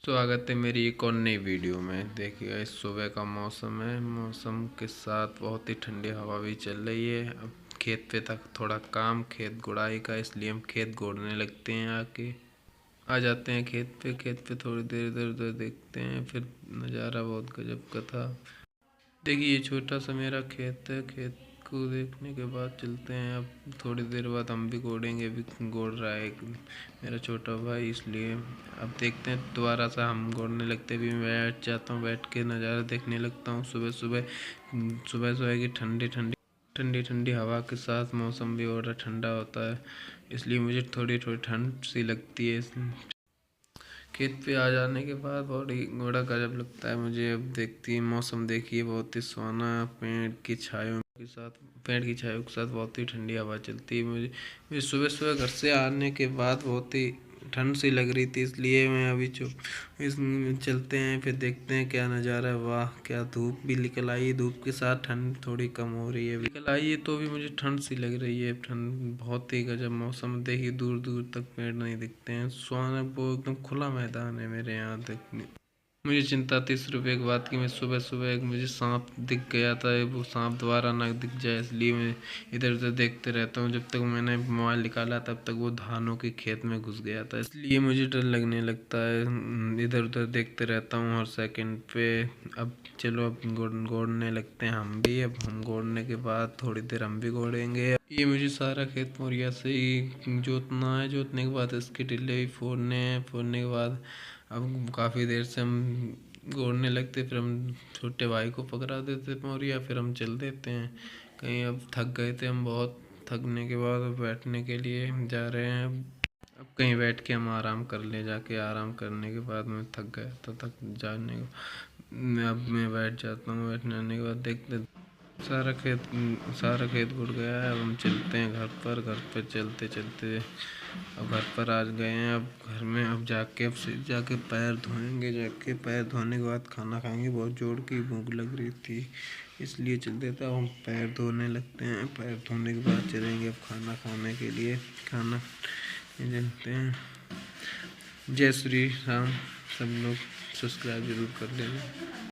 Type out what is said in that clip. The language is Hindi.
स्वागत है मेरी एक और नई वीडियो में। देखिए इस सुबह का मौसम है। मौसम के साथ बहुत ही ठंडी हवा भी चल रही है। अब खेत पे तक थोड़ा काम खेत गुड़ाई का, इसलिए हम खेत गोड़ने लगते हैं। आ जाते हैं खेत पे थोड़ी देर इधर उधर देखते हैं। फिर नज़ारा बहुत गजब का था। देखिए ये छोटा सा मेरा खेत है। खेत को देखने के बाद चलते हैं। अब थोड़ी देर बाद हम भी गोड़ेंगे। अभी गोड़ रहा है एक मेरा छोटा भाई, इसलिए अब देखते हैं। दोबारा से हम गोड़ने लगते हैं। भी मैं बैठ जाता हूँ, बैठ के नज़ारा देखने लगता हूँ। सुबह सुबह सुबह सुबह की ठंडी ठंडी हवा के साथ मौसम भी बड़ा ठंडा होता है, इसलिए मुझे थोड़ी थोड़ी ठंड सी लगती है। खेत पे आ जाने के बाद बहुत ही बड़ा गजब लगता है मुझे। अब देखती मौसम देखिए बहुत ही सुहाना, पेड़ की छायों के साथ बहुत ही ठंडी हवा चलती है। मुझे सुबह सुबह घर से आने के बाद बहुत ही ठंड सी लग रही थी, इसलिए मैं अभी इस चलते हैं। फिर देखते हैं क्या नज़ारा है। वाह क्या धूप भी निकल आई है। धूप के साथ ठंड थोड़ी कम हो रही है। निकल आई है तो भी मुझे ठंड सी लग रही है। ठंड बहुत ही गजब मौसम। देखिए दूर दूर तक पेड़ नहीं दिखते हैं। सुहाना वो एकदम खुला मैदान है मेरे यहाँ तक। मुझे चिंता थी सिर्फ एक बात की, मैं सुबह सुबह एक मुझे सांप दिख गया था। वो सांप दोबारा ना दिख जाए, इसलिए मैं इधर उधर देखते रहता हूँ। जब तक मैंने मोबाइल निकाला तब तक वो धानों के खेत में घुस गया था, इसलिए मुझे डर लगने लगता है। इधर उधर देखते रहता हूँ हर सेकंड पे। अब चलो अब गोड़ने लगते हैं हम भी। अब हम गोड़ने के बाद थोड़ी देर हम भी गोड़ेंगे। ये मुझे सारा खेत मोरिया से ही जोतना है। जोतने के बाद इसके टिल्ले भी फोड़ने हैं। फोड़ने के बाद अब काफ़ी देर से हम गोड़ने लगते, फिर हम छोटे भाई को पकड़ा देते मोरिया, फिर हम चल देते हैं कहीं। अब थक गए थे हम बहुत। थकने के बाद अब बैठने के लिए जा रहे हैं। अब कहीं बैठ के हम आराम कर ले। जाके आराम करने के बाद मैं थक गया तो थक जाने को अब मैं बैठ जाता हूँ। बैठने के बाद देखते सारा खेत गुड़ गया है। अब हम चलते हैं घर पर। घर पर चलते चलते अब घर पर आ गए हैं। अब घर में अब जाके पैर धोएंगे। जाके पैर धोने के बाद खाना खाएंगे। बहुत जोर की भूख लग रही थी, इसलिए चल देता हम पैर धोने लगते हैं। पैर धोने के बाद चलेंगे अब खाना खाने के लिए। खाना चलते हैं। जय श्री राम। सब लोग सब्सक्राइब जरूर कर लेना।